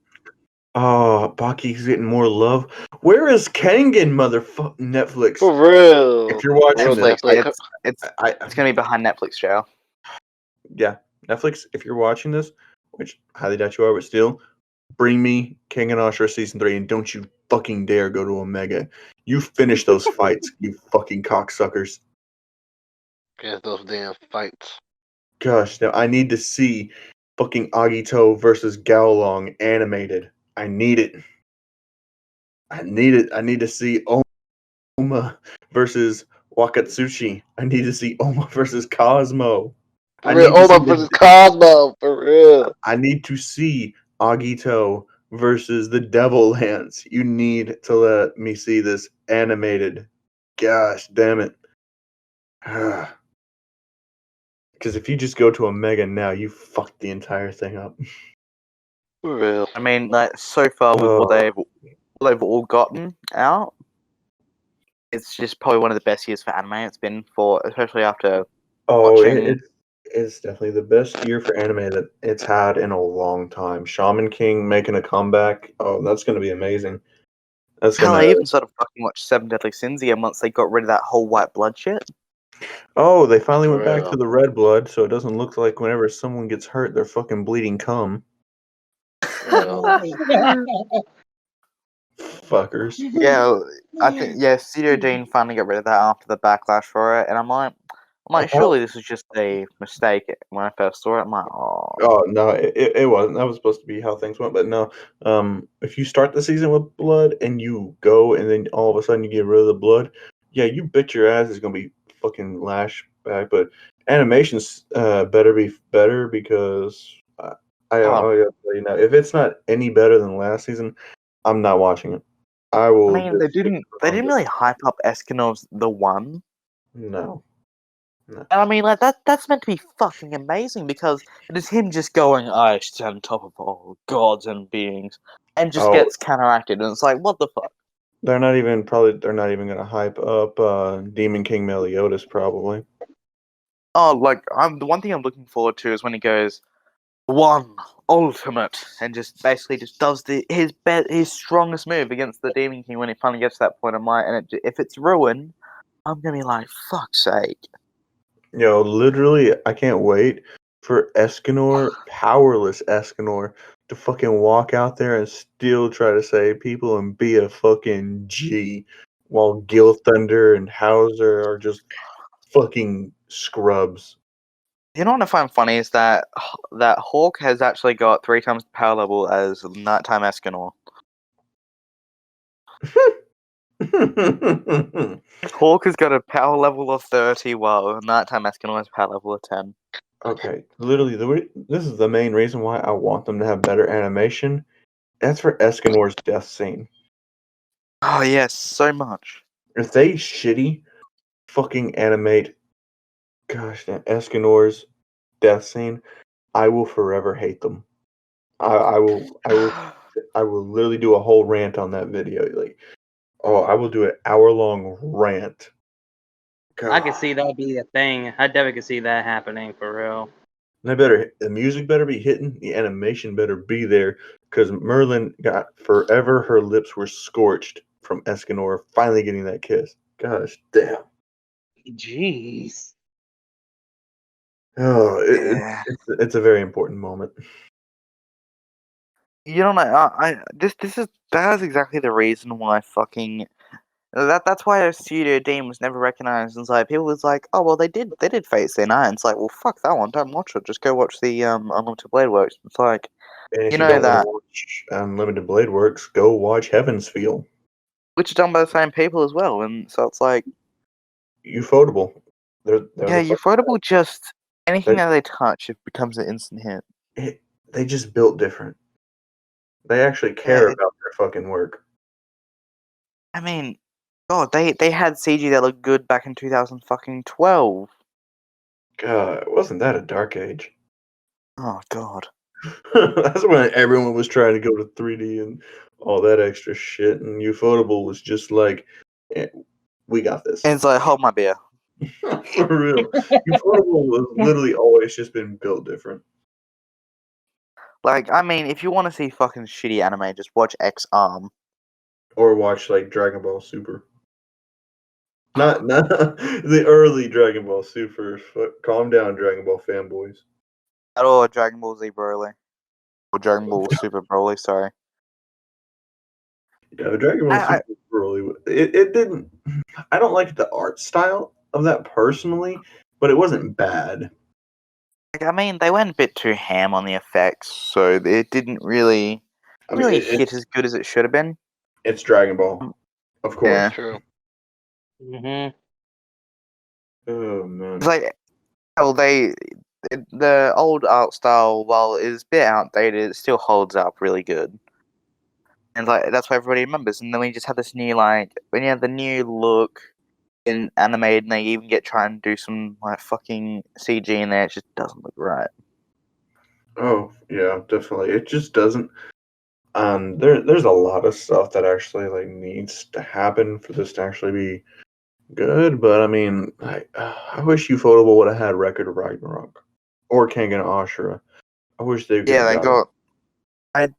Oh, Baki's getting more love. Where is Kangen, motherfucker? Netflix. For real. If you're watching Real this, Netflix. It's gonna be behind Netflix jail. yeah, Netflix. If you're watching this, which I highly doubt you are, but still, bring me King and Ashura season 3, and don't you fucking dare go to Omega. You finish those fights, you fucking cocksuckers. Guess those damn fights. Gosh, now I need to see fucking Agito versus Gaolong animated. I need it. I need to see Oma versus Wakatsushi. I need to see Oma versus Cosmo. For real, Oma versus Cosmo. For real. I need to see Agito versus the Devil Lance. You need to let me see this animated. Gosh damn it. Because if you just go to Omega now, you fucked the entire thing up. For real. I mean, like so far with what they've all gotten out, it's just probably one of the best years for anime it's been for, especially after watching. It's definitely the best year for anime that it's had in a long time. Shaman King making a comeback. Oh, that's going to be amazing. That's Hell, gonna. I even started fucking watch Seven Deadly Sins again once they got rid of that whole white blood shit. Oh, they finally For went back real. to the red blood, so it doesn't look like whenever someone gets hurt, they're fucking bleeding cum. Fuckers. Yeah, I think Studio Dean finally got rid of that after the backlash for it, and I'm like, surely this was just a mistake. When I first saw it, I'm like, oh. Oh no, it wasn't. That was supposed to be how things went, but no. If you start the season with blood and you go, and then all of a sudden you get rid of the blood, yeah, you bet your ass is gonna be fucking lash back. But animations better be better because I gotta tell you now, if it's not any better than last season, I'm not watching it. I will. I mean, they didn't really hype up Escanov's The One. No. And I mean, like that's meant to be fucking amazing because it is him just going, I stand on top of all gods and beings, and just Oh. gets counteracted, and it's like, what the fuck? They're not even gonna hype up Demon King Meliodas probably. Oh, like the one thing I'm looking forward to is when he goes, One Ultimate, and just basically just does his strongest move against the Demon King when he finally gets to that point of might, and if it's ruined, I'm gonna be like, fuck's sake. Yo, literally, I can't wait for Escanor, powerless Escanor, to fucking walk out there and still try to save people and be a fucking G, while Gil Thunder and Hauser are just fucking scrubs. You know what I find funny is that Hawk has actually got 3 times the power level as Nighttime Escanor. Hawk has got a power level of 30, while Nighttime Escanor has a power level of 10. Okay, literally, this is the main reason why I want them to have better animation. That's for Escanor's death scene. Oh yes, so much. If they shitty fucking animate, gosh damn, Escanor's death scene, I will forever hate them. I will literally do a whole rant on that video. Like, oh, I will do an hour-long rant. I can see that be a thing. I definitely can see that happening for real. The music better be hitting, the animation better be there, because Merlin got forever. Her lips were scorched from Escanor finally getting that kiss. Gosh damn. Jeez. Oh, Yeah. it's a very important moment. You know, that is exactly the reason why fucking that's why Studio Dean was never recognized. And it's like people was like, oh well, they did Fate Stay Night. It's like, well, fuck that one. Don't watch it. Just go watch the Unlimited Blade Works. It's like, And if you you know don't want that, to watch Unlimited Blade Works, go watch Heaven's Feel. which is done by the same people as well. And so it's like, Ufotable. They're yeah, the Ufotable just anything They- that they touch, it becomes an instant hit. they just built different. They actually care about their fucking work. I mean, God, they had CG that looked good back in 2012. God, wasn't that a dark age? Oh God. That's when everyone was trying to go to 3D and all that extra shit, and Ufotable was just like, we got this. And it's like, hold my beer. For real. Ufotable was literally always just been built different. Like, I mean, if you want to see fucking shitty anime, just watch X-Arm. Or watch like Dragon Ball Super. Not the early Dragon Ball Super. Calm down, Dragon Ball fanboys. Or Dragon Ball Z Broly. Or Dragon Ball Super Broly, sorry. Yeah, the Dragon Ball Super Broly. It didn't. I don't like the art style of that personally, but it wasn't bad. Like, I mean, they went a bit too ham on the effects, so it didn't really hit as good as it should have been. It's Dragon Ball, of course. Yeah. True. Mm-hmm. Oh man. It's like, well, the old art style, while it is a bit outdated, it still holds up really good. And like that's what everybody remembers. And then we just have this new when you have the new look in animated, and they even try and do some like fucking CG in there, it just doesn't look right. Oh yeah, definitely. It just doesn't. There's a lot of stuff that actually like needs to happen for this to actually be good. But I mean, I wish Ufotable would have had Record of Ragnarok or Kengan Ashura. I wish they could Yeah, have they got it.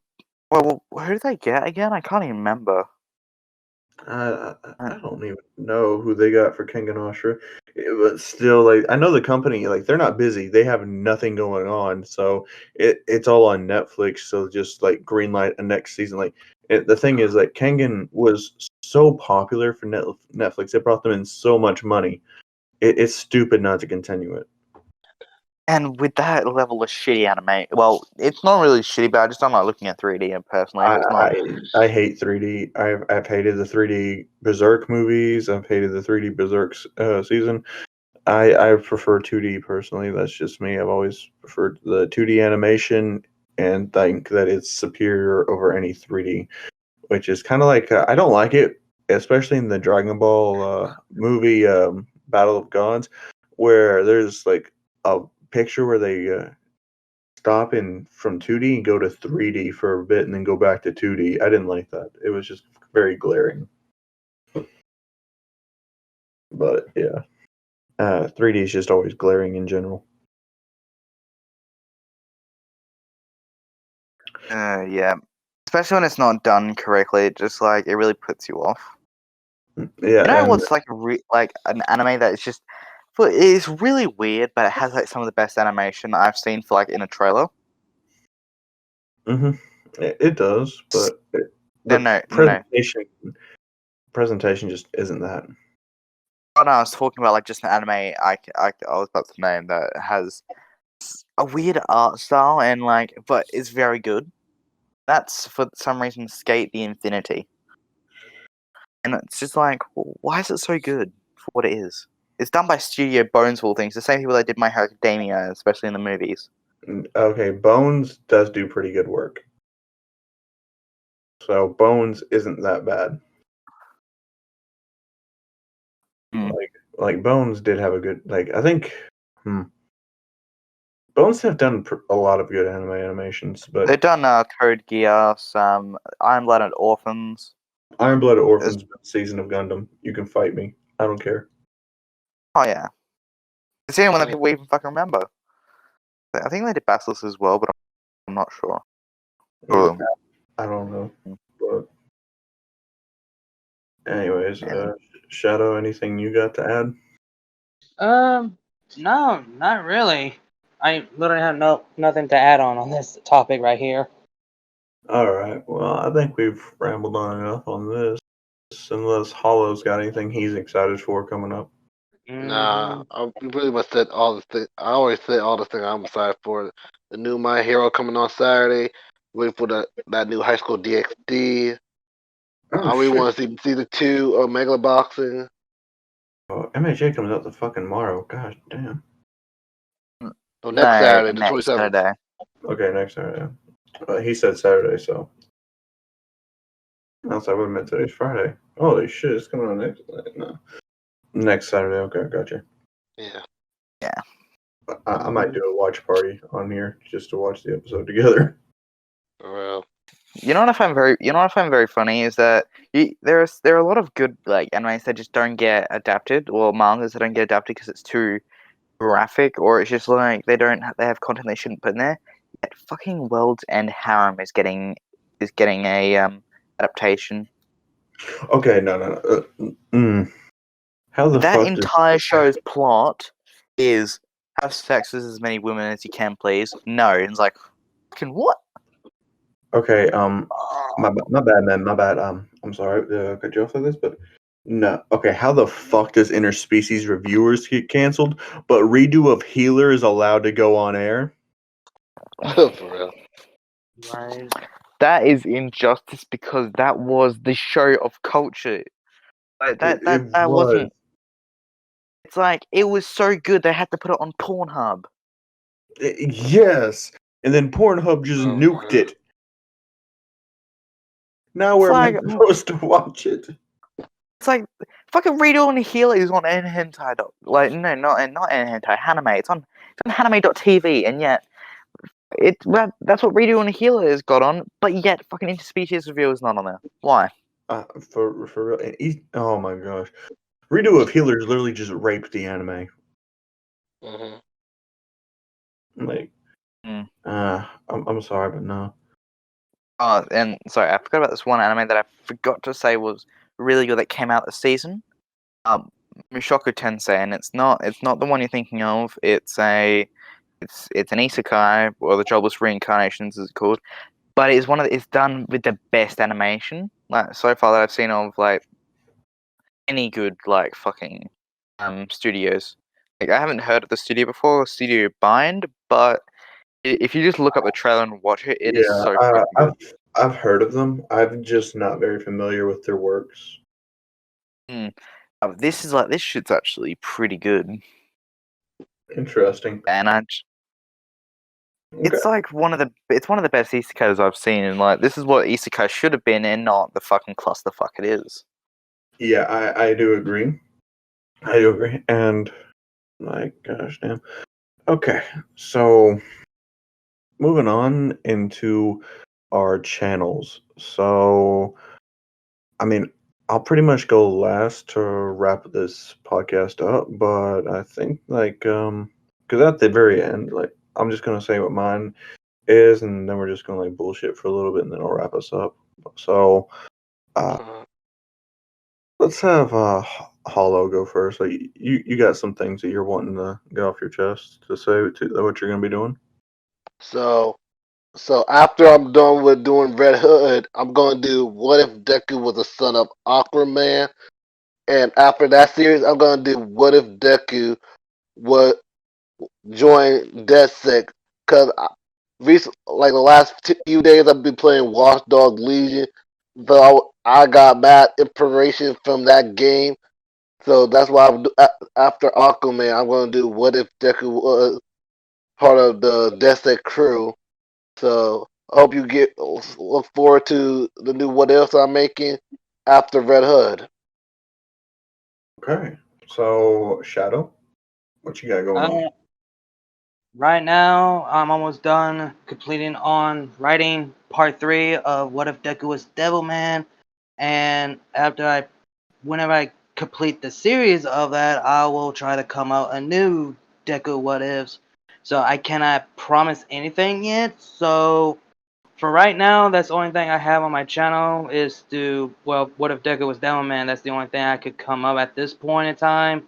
well, who did they get again? I can't even remember. I don't even know who they got for Kengan Ashura. But still, like I know the company, like they're not busy. They have nothing going on, so it's all on Netflix. So just like greenlight a next season. Like the thing is, like Kengan was so popular for Netflix, it brought them in so much money. It's stupid not to continue it. And with that level of shitty anime, well, it's not really shitty, but I just don't like looking at 3D. And personally, if it's not, I hate 3D. I've hated the 3D Berserk movies. I've hated the 3D Berserk season. I prefer 2D personally. That's just me. I've always preferred the 2D animation and think that it's superior over any 3D, which is kind of like I don't like it, especially in the Dragon Ball movie Battle of Gods, where there's like a picture where they stop in from 2D and go to 3D for a bit and then go back to 2D. I didn't like that. It was just very glaring. But yeah. 3D is just always glaring in general. yeah, especially when it's not done correctly, it just like it really puts you off. Yeah, You know and what's like like an anime that is just, but it's really weird, but it has like some of the best animation I've seen for like in a trailer. it does, but No. presentation just isn't that. Oh no, I was talking about like just an anime I was about to name that has a weird art style and like, but it's very good. That's for some reason Skate the Infinity. And it's just like, why is it so good for what it is? It's done by Studio Bones, of all things, the same people that did My Hero Academia, especially in the movies. Okay, Bones does do pretty good work. So Bones isn't that bad. Mm. Like Bones did have a good I think Bones have done a lot of good anime animations, but They've done Code Geass, Iron Blooded Orphans. Iron Blooded Orphans season of Gundam. You can fight me. I don't care. Oh yeah, it's the only one that people even fucking remember. I think they did Basilisk as well, but I'm not sure. I don't know. Mm. But anyways, Yeah. Shadow, anything you got to add? No, not really. I literally have nothing to add on this topic right here. All right. Well, I think we've rambled on enough on this. Unless Hollow's got anything he's excited for coming up. Nah, I pretty much said all the thing. I always say all the thing I'm excited for. The new My Hero coming on Saturday. Wait for that new High School DxD. I really want to see season 2 of Megaloboxing. Oh, MHA comes out the fucking tomorrow. Gosh damn. Oh, next Saturday, the next 27th. Saturday. Okay, next Saturday. He said Saturday, so. Else I would have meant today's Friday. Holy shit, it's coming on next Saturday. Okay, gotcha. Yeah. Yeah. I might do a watch party on here just to watch the episode together. For real. You know what I find very funny is that there are a lot of good like animes that just don't get adapted, or mangas that don't get adapted because it's too graphic, or it's just like they have content they shouldn't put in there. Yet fucking World's End Harem is getting a adaptation. Okay, no. How the That fuck entire show's plot is have sex with as many women as you can, please. No, and it's like, fucking what? Okay, my bad, man. My bad. I'm sorry to cut you off like this, but no. Okay, how the fuck does interspecies reviewers get canceled, but redo of Healer is allowed to go on air? For real. Right. That is injustice because that was the show of culture. Like It that was. wasn't. It's like it was so good they had to put it on Pornhub. Yes, and then Pornhub just Oh, nuked man. it. Now It's we're like supposed to watch it. it's like fucking Redo and Healer is on Hentai. Like no, not Hentai, Haname. It's on Haname.tv, and yet that's what Redo and Healer has got on, but yet fucking Interspecies Review is not on there. Why? For real. And oh my gosh, Redo of Healers literally just raped the anime. Mhm. Like, Mm. I'm sorry, but no. Oh, and sorry, I forgot about this one anime that I forgot to say was really good that came out this season. Mushoku Tensei, and it's not the one you're thinking of. It's an isekai, or the Jobless Reincarnations is called. But it's done with the best animation like so far that I've seen of like any good like fucking studios. Like I haven't heard of the studio before, Studio Bind, but if you just look up the trailer and watch it, it is Yeah, so fucking good. I've heard of them. I'm just not very familiar with their works. This shit's actually pretty good, Interesting. and Okay. it's like one of the best isekais I've seen, and like this is what isekai should have been, and not the fucking clusterfuck it is. Yeah, I do agree. I do agree. And my gosh, damn. Okay, so moving on into our channels. So, I mean, I'll pretty much go last to wrap this podcast up, but I think because at the very end, like I'm just gonna say what mine is, and then we're just gonna like bullshit for a little bit, and then I'll wrap us up. So, uh, Uh, let's have Hollow go first. Like you got some things that you're wanting to get off your chest to say to what you're gonna be doing. So, so after I'm done with doing Red Hood, I'm gonna do What If Deku Was the Son of Aquaman, and after that series, I'm gonna do What If Deku would join DedSec, cause like the last few days I've been playing Watchdog Legion, so I got mad inspiration from that game. So that's why after Aquaman, I'm gonna do What If Deku was part of the DedSec crew. So I hope you look forward to the new What Else I'm making after Red Hood. Okay, so Shadow, what you got going on? Right now, I'm almost done completing on writing part 3 of What If Deku Was Devilman, and whenever I complete the series of that, I will try to come out a new Deku What Ifs. So I cannot promise anything yet. So for right now, that's the only thing I have on my channel is What If Deku Was Devilman? That's the only thing I could come up at this point in time.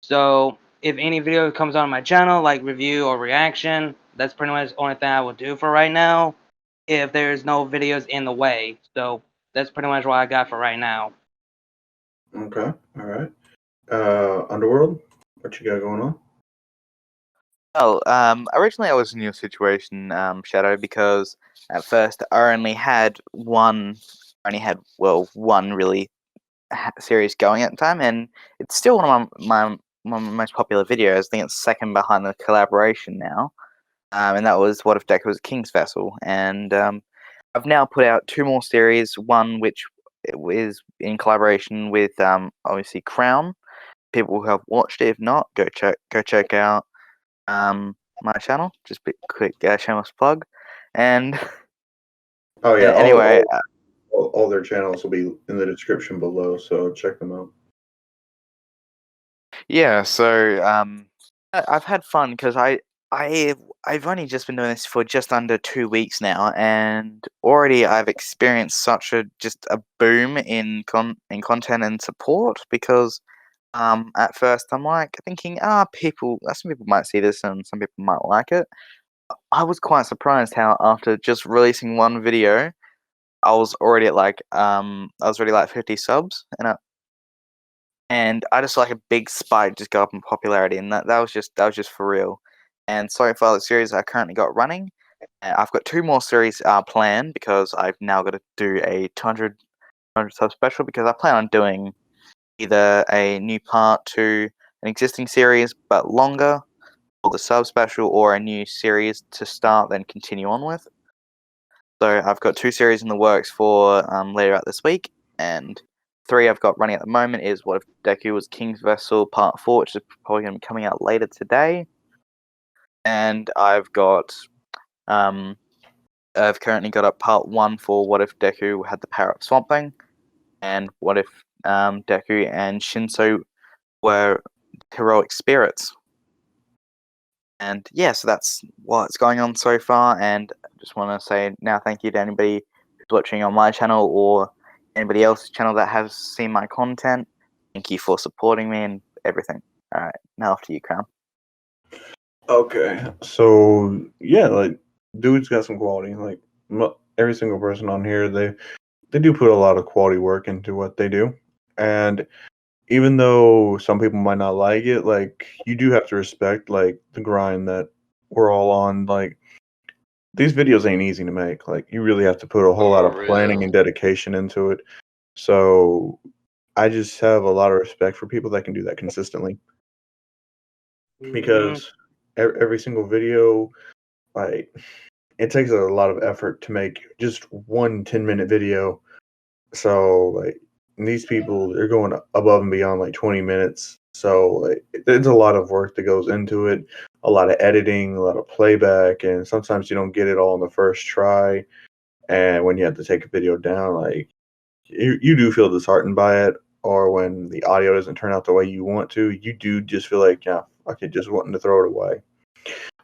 So if any video comes on my channel, like review or reaction, that's pretty much the only thing I will do for right now. If there's no videos in the way, so that's pretty much what I got for right now. Okay, all right. Underworld, what you got going on? Well, originally I was in your situation, Shadow, because at first I only had one really series going at the time, and it's still one of my most popular videos. I think it's second behind the collaboration now, and that was What If Deku Was a King's Vessel, and I've now put out two more series. One which is in collaboration with obviously Crown. People who have watched it, if not, go check out my channel. Just a quick shameless plug. And Oh yeah, anyway, all their channels will be in the description below, so check them out. yeah. So I've had fun because I've only just been doing this for just under 2 weeks now, and already I've experienced such a boom in content and support because at first I'm like thinking some people might see this and some people might like it. I was quite surprised how after just releasing one video I was already at like 50 subs, and I just like a big spike just go up in popularity, and that was just for real. And so far the series I currently got running, I've got two more series planned because I've now got to do a 200 sub special because I plan on doing either a new part 2 an existing series but longer, or the sub special, or a new series to start then continue on with. So I've got 2 series in the works for later out this week, and 3 I've got running at the moment is What If Deku Was King's Vessel Part 4, which is probably going to be coming out later today. And I've currently got up Part 1 for What If Deku Had the Power of Swamp Thing, and What If Deku and Shinso were heroic spirits. And yeah, so that's what's going on so far, and I just want to say now thank you to anybody who's watching on my channel or anybody else's channel that has seen my content. Thank you for supporting me and everything. Alright, now after you, Crown. Okay, so yeah, like dude's got some quality. Like every single person on here, they do put a lot of quality work into what they do, and even though some people might not like it, like you do have to respect like the grind that we're all on. Like these videos ain't easy to make. Like you really have to put a whole lot of planning and dedication into it. So I just have a lot of respect for people that can do that consistently, because every single video, like it takes a lot of effort to make just one 10-minute video. So like these people, they're going above and beyond like 20 minutes. So like there's a lot of work that goes into it, a lot of editing, a lot of playback, and sometimes you don't get it all in the first try. And when you have to take a video down, like you do feel disheartened by it, or when the audio doesn't turn out the way you want to, you do just feel like, yeah, I could just wanting to throw it away.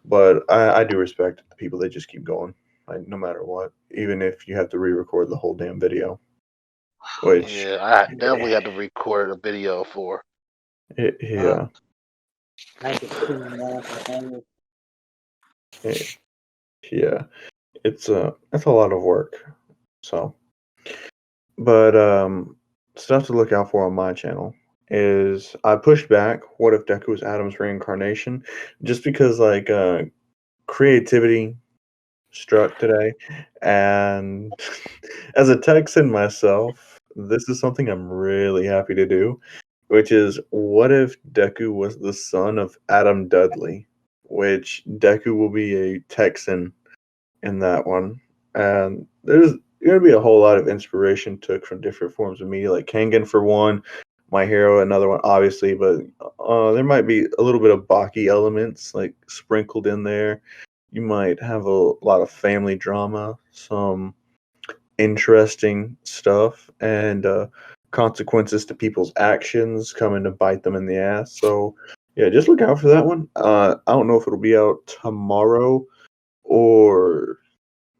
But I do respect the people that just keep going, like no matter what, even if you have to re-record the whole damn video. Which Yeah, I definitely had to record a video for. yeah, yeah, it's that's a lot of work. So, but stuff to look out for on my channel is I pushed back What If Deku Was Adam's reincarnation, just because like creativity struck today, and as a Texan myself, this is something I'm really happy to do, which is what if Deku was the son of Adam Dudley, which Deku will be a Texan in that one. And there's going to be a whole lot of inspiration took from different forms of media, like Kangen for one, My Hero another one, obviously, but there might be a little bit of Baki elements like sprinkled in there. You might have a lot of family drama, some interesting stuff, and consequences to people's actions coming to bite them in the ass. So yeah, just look out for that one. I don't know if it'll be out tomorrow or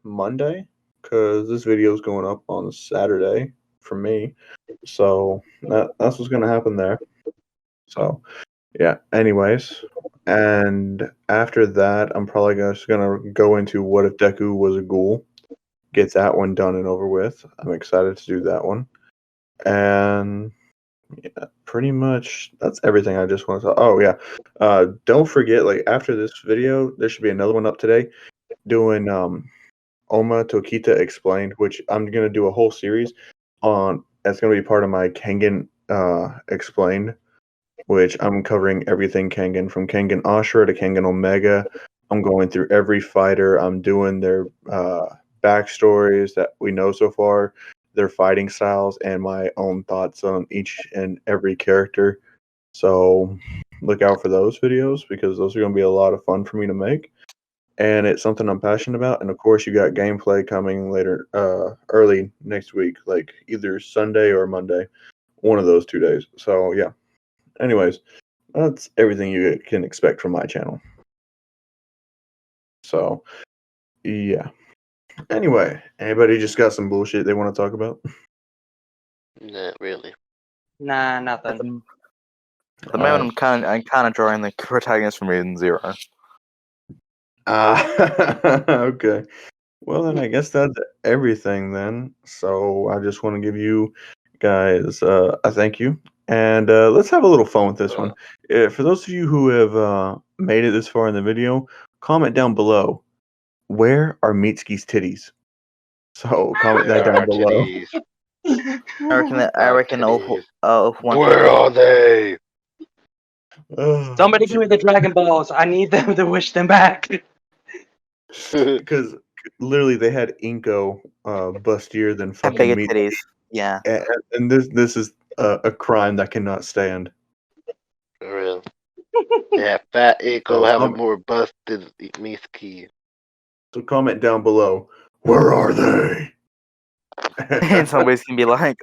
Monday, because this video is going up on Saturday for me. So that's what's gonna happen there. So yeah. Anyways, and after that, I'm probably just gonna go into What If Deku Was a Ghoul. Get that one done and over with. I'm excited to do that one. And yeah, pretty much that's everything I just want to. Oh yeah, don't forget, like after this video, there should be another one up today, doing Oma Tokita Explained, which I'm gonna do a whole series on. That's gonna be part of my Kengan Explained, which I'm covering everything Kengan, from Kengan Ashura to Kengan Omega. I'm going through every fighter. I'm doing their backstories that we know so far, their fighting styles, and my own thoughts on each and every character. So look out for those videos, because those are going to be a lot of fun for me to make. And it's something I'm passionate about. And of course, you got gameplay coming later, early next week, like either Sunday or Monday, one of those 2 days. So yeah. Anyways, that's everything you can expect from my channel. So yeah. Anyway, anybody just got some bullshit they want to talk about? Not really. Nah, At nothing. the moment, I'm kind of drawing the protagonist from Eden Zero. Okay. Well, then I guess that's everything then. So I just want to give you guys a thank you. And let's have a little fun with this one. For those of you who have made it this far in the video, comment down below, where are Mitsuki's titties? So comment that down below. I reckon Titties. all one Where are they? Somebody give me the Dragon Balls. I need them to wish them back. Because literally they had Inko bustier than Have fucking bigger meat. titties. Yeah. And this is a crime that cannot stand. For real. Yeah, Fat Echo So, having more bust than Mitsuki. so comment down below. Where are they? And somebody's gonna be like,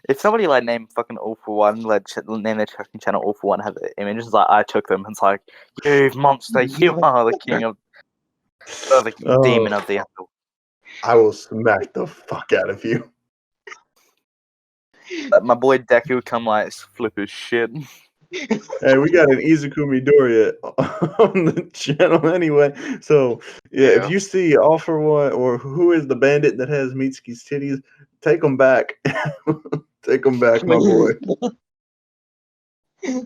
if somebody like named fucking All For One, like name their fucking channel All For One, have the images like I took them. It's like, you monster, you are the king of, or the demon of the apple. I will smack the fuck out of you. My boy Deku would come like flip his shit. Hey, we got an Izukumi Doria on the channel anyway. So yeah, if Yeah. you see All For One or who is the bandit that has Mitsuki's titties, take them back. Take them back, my boy.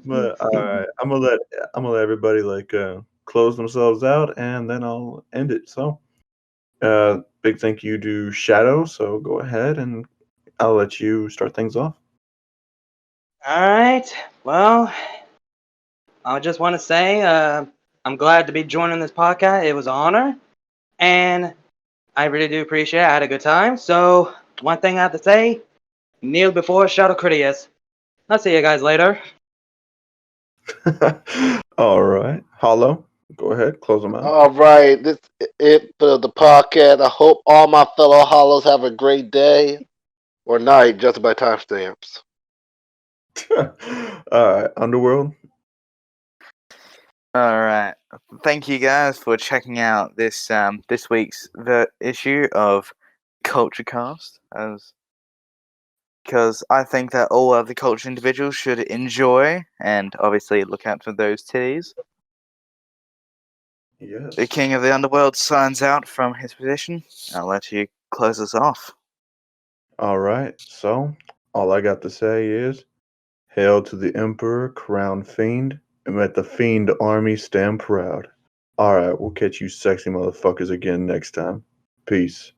But all right, I'm gonna let everybody like close themselves out, and then I'll end it. So, big thank you to Shadow. So go ahead, and I'll let you start things off. All right. Well, I just want to say I'm glad to be joining this podcast. It was an honor, and I really do appreciate it. I had a good time. So, one thing I have to say, kneel before Shadow Critias. I'll see you guys later. All right, Hollow, go ahead, close them out. All right, this is it for the podcast. I hope all my fellow hollows have a great day or night, just by timestamps. All right, Underworld. All right. Thank you guys for checking out this this week's issue of Culture Cast, because I think that all of the culture individuals should enjoy and obviously look out for those titties. Yes. The king of the underworld signs out from his position. I'll let you close us off. All right. So all I got to say is, hail to the Emperor, crowned fiend, and let the fiend army stand proud. All right, we'll catch you sexy motherfuckers again next time. Peace.